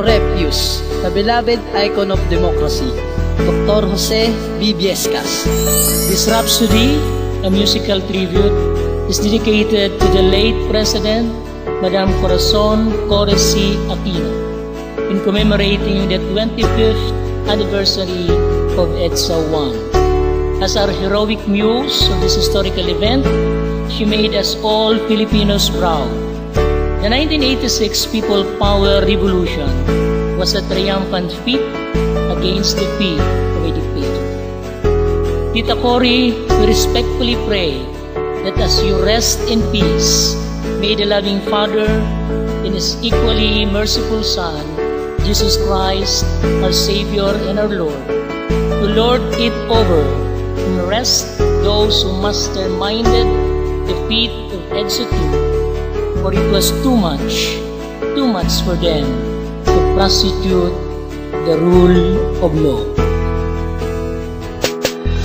Corepius, the beloved icon of democracy, Dr. Jose B. Viescas. This rhapsody, a musical tribute, is dedicated to the late President, Madam Corazon Coresi Aquino, in commemorating the 25th anniversary of EDSA 1. As our heroic muse of this historical event, she made us all Filipinos proud. The 1986 People Power Revolution was a triumphant feat against the feet of a dictator. Tita Cory, we respectfully pray that as you rest in peace, may the loving Father and His equally merciful Son, Jesus Christ, our Savior and our Lord, to lord it over and rest those who masterminded the feat of EDSA 2, for it was too much for them to prostitute the rule of law.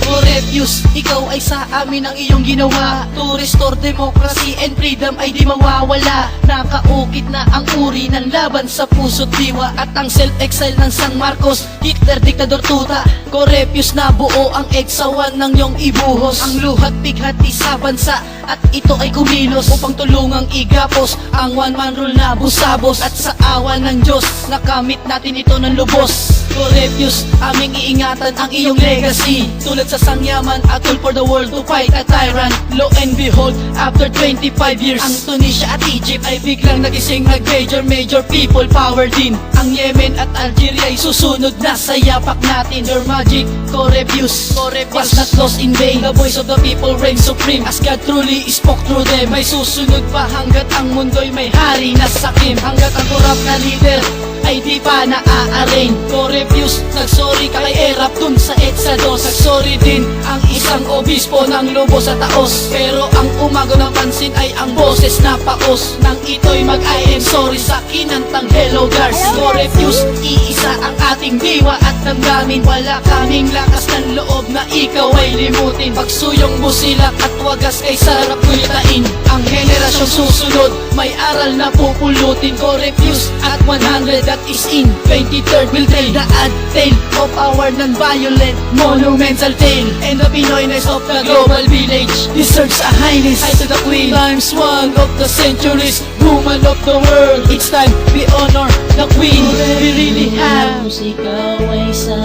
Corepius, ikaw ay sa amin ang iyong ginawa. To restore democracy and freedom ay di mawawala. Nakaukit na ang uri ng laban sa puso't diwa. At ang self-exile ng San Marcos, Hitler, Diktador, Tuta. Corepius, na buo ang EDSA 1 ng iyong ibuhos. Ang luhat bighati sa bansa at ito ay kumilos upang tulungang igapos ang one-man rule na busabos. At sa awa ng Diyos, nakamit natin ito ng lubos. Corepius, aming iingatan ang iyong legacy. Tulad sa sangyaman, a tool for the world to fight a tyrant. Lo and behold, after 25 years, ang Tunisia at Egypt ay biglang nagising, nag-major people power din. Ang Yemen at Algeria ay susunod na sa yapak natin. Your magic, Corepius, was not lost in vain. The voice of the people reigns supreme, as God truly spoke through them. May susunod pa hanggat ang mundo'y may hari na sakim. Hanggat ang korap na leader ay di pa naa-arraign. Corepius, nagsorry ka kay Erap dun sa EDSA 2. Nagsorry din ang isang obispo ng Lubos sa Taos. Pero ang umago ng pansin ay ang boses na paos. Nang ito'y mag-I am sorry sa kinantang Hello Guards. Corepius, iisa ang ating diwa at damdamin. Wala kaming lakas ng loob na ikaw ay limutin. Pagsuyong busilak at wagas kay sarap kulitain. Ang henerasyong susunod may aral na pupulutin. Corepius at 100 that is in 23rd will tell the ad tale of our non-violent monumental tale. And the Pinoyness of the global village deserves a highness. High to the Queen, times one of the centuries, woman of the world. It's time we honor the Queen. We really have. Ikaw ay sa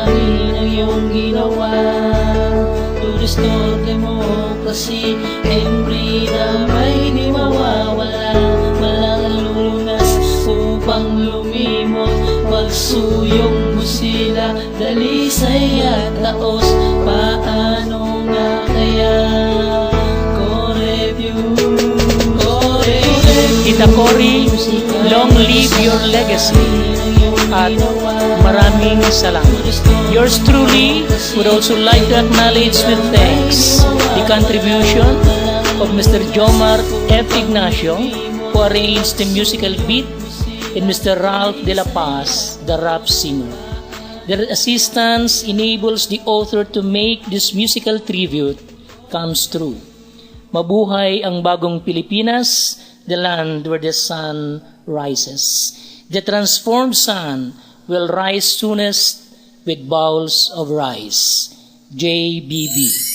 amin ang iyong ginawa. To restore democracy and freedom ay di mawawala. Walang lulunas upang lumimot. Pagsuyong mo sila, dalisay at taos. Paano nga kaya? Tita Cory, long live your legacy at maraming salamat. Yours truly would also like to acknowledge with thanks the contribution of Mr. Jomar F. Ignacio, who arranged the musical beat, and Mr. Ralph de la Paz, the rap singer. Their assistance enables the author to make this musical tribute comes true. Mabuhay ang bagong Pilipinas, the land where the sun rises. The transformed sun will rise soonest with bowls of rice. JBB.